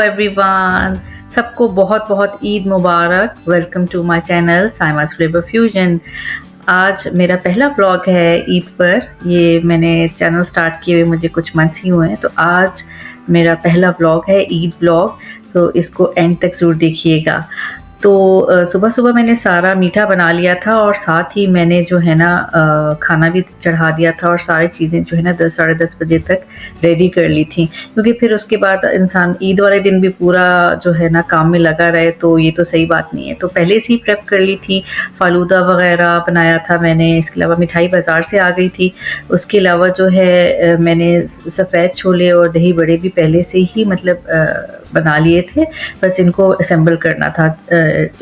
Everyone, सबको बहुत बहुत ईद मुबारक। Welcome to my channel Saima's flavour fusion. आज मेरा पहला ब्लॉग है ईद पर। ये मैंने चैनल स्टार्ट किए हुए मुझे कुछ मंथ्स ही हुए हैं, तो आज मेरा पहला ब्लॉग है ईद ब्लॉग, तो इसको एंड तक ज़रूर देखिएगा। तो सुबह सुबह मैंने सारा मीठा बना लिया था और साथ ही मैंने जो है ना खाना भी चढ़ा दिया था और सारी चीज़ें जो है ना 10 साढ़े 10 बजे तक रेडी कर ली थी, क्योंकि फिर उसके बाद इंसान ईद वाले दिन भी पूरा जो है ना काम में लगा रहे, तो ये तो सही बात नहीं है। तो पहले से ही प्रेप कर ली थी, फालूदा वगैरह बनाया था मैंने। इसके अलावा मिठाई बाज़ार से आ गई थी। उसके अलावा जो है मैंने सफ़ेद छोले और दही बड़े भी पहले से ही मतलब बना लिए थे, बस इनको असेंबल करना था।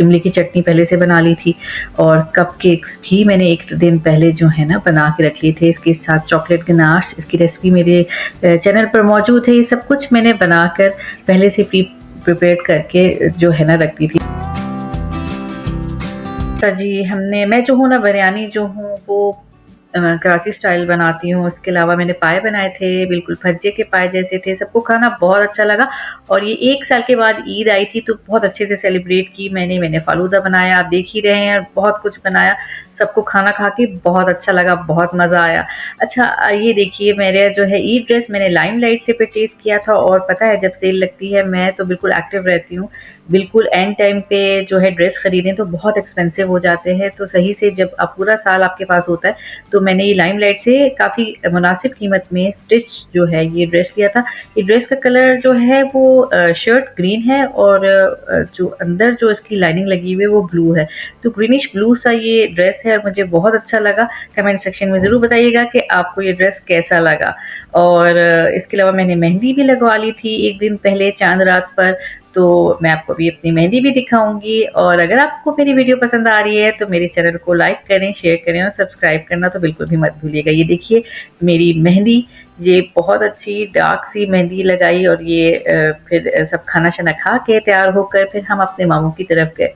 इमली की चटनी पहले से बना ली थी और कप केक्स भी मैंने एक दिन पहले जो है ना बना के रख लिए थे। इसके साथ चॉकलेट गनाश, इसकी रेसिपी मेरे चैनल पर मौजूद है। ये सब कुछ मैंने बनाकर पहले से प्रिपेयर करके जो है ना रख दी थी। जी मैं जो हूँ ना बिरयानी जो हूँ वो कराची स्टाइल बनाती हूँ। इसके अलावा मैंने पाए बनाए थे, बिल्कुल भज्जे के पाए जैसे थे। सबको खाना बहुत अच्छा लगा और ये 1 साल के बाद ईद आई थी तो बहुत अच्छे से सेलिब्रेट की मैंने फालूदा बनाया, आप देख ही रहे हैं, बहुत कुछ बनाया। सबको खाना खा के बहुत अच्छा लगा, बहुत मज़ा आया। अच्छा ये देखिए, मेरे जो है ईद ड्रेस मैंने लाइमलाइट से परचेज़ किया था और पता है जब सेल लगती है मैं तो बिल्कुल एक्टिव रहती हूँ। बिल्कुल एंड टाइम पे जो है ड्रेस खरीदें तो बहुत एक्सपेंसिव हो जाते हैं, तो सही से जब आप पूरा साल आपके पास होता है तो मैंने ये लाइमलाइट से काफ़ी मुनासिब कीमत में स्टिच जो है ये ड्रेस लिया था। ये ड्रेस का कलर जो है वो शर्ट ग्रीन है और जो अंदर जो इसकी लाइनिंग लगी हुई है वो ब्लू है, तो ग्रीनिश ब्लू सा ये ड्रेस है और मुझे बहुत अच्छा लगा। कमेंट सेक्शन में ज़रूर बताइएगा कि आपको ये ड्रेस कैसा लगा। और इसके अलावा मैंने मेहंदी भी लगवा ली थी एक दिन पहले चांद रात पर, तो मैं आपको भी अपनी मेहंदी भी दिखाऊंगी। और अगर आपको मेरी वीडियो पसंद आ रही है तो मेरे चैनल को लाइक करें, शेयर करें और सब्सक्राइब करना तो बिल्कुल भी मत भूलिएगा। ये देखिए मेरी मेहंदी, ये बहुत अच्छी डार्क सी मेहंदी लगाई और ये फिर सब खाना शाना खा के तैयार होकर फिर हम अपने मामू की तरफ गए।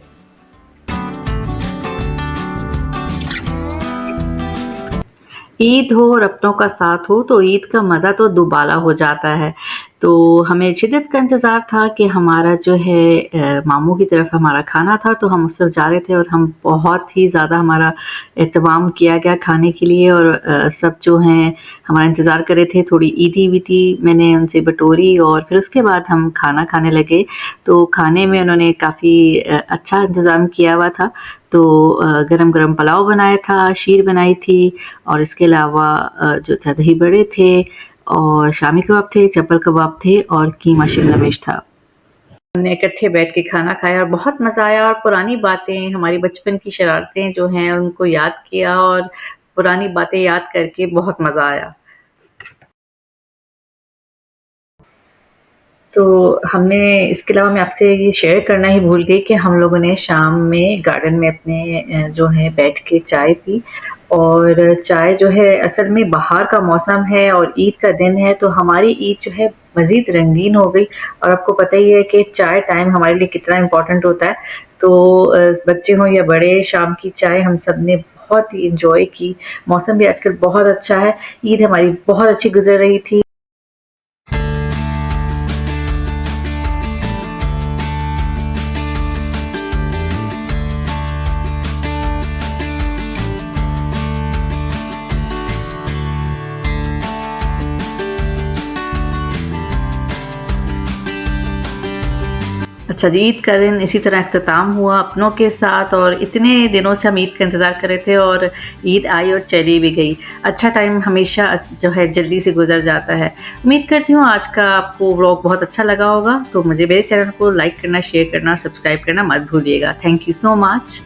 ईद हो और अपनों का साथ हो तो ईद का मज़ा तो दुबाला हो जाता है। तो हमें शिद्दत का इंतज़ार था कि हमारा जो है मामू की तरफ हमारा खाना था, तो हम उस तरफ जा रहे थे और हम बहुत ही ज़्यादा हमारा एहतमाम किया गया खाने के लिए और सब जो हैं हमारा इंतज़ार कर रहे थे। थोड़ी ईदी भी थी, मैंने उनसे बटोरी और फिर उसके बाद हम खाना खाने लगे। तो खाने में उन्होंने काफ़ी अच्छा इंतज़ाम किया हुआ था। तो गरम गरम पुलाव बनाया था, शीर बनाई थी और इसके अलावा जो था दही बड़े थे और शामी कबाब थे, चप्पल कबाब थे और कीमा शिमला मिर्च था। हमने इकट्ठे बैठ के खाना खाया और बहुत मज़ा आया और पुरानी बातें, हमारी बचपन की शरारतें जो हैं उनको याद किया और पुरानी बातें याद करके बहुत मज़ा आया। तो हमने इसके अलावा मैं आपसे ये शेयर करना ही भूल गई कि हम लोगों ने शाम में गार्डन में अपने जो है बैठ के चाय पी। और चाय जो है असल में बाहर का मौसम है और ईद का दिन है, तो हमारी ईद जो है मज़ीद रंगीन हो गई। और आपको पता ही है कि चाय टाइम हमारे लिए कितना इम्पोर्टेंट होता है। तो बच्चे हों या बड़े, शाम की चाय हम सब ने बहुत ही इंजॉय की। मौसम भी आजकल बहुत अच्छा है, ईद हमारी बहुत अच्छी गुजर रही थी। अच्छा जी, ईद का दिन इसी तरह अख्ताम हुआ अपनों के साथ और इतने दिनों से हम ईद का इंतज़ार कर रहे थे और ईद आई और चली भी गई। अच्छा टाइम हमेशा जो है जल्दी से गुजर जाता है। उम्मीद करती हूँ आज का आपको व्लॉग बहुत अच्छा लगा होगा, तो मुझे मेरे चैनल को लाइक करना, शेयर करना, सब्सक्राइब करना मत भूलिएगा। Thank you so much.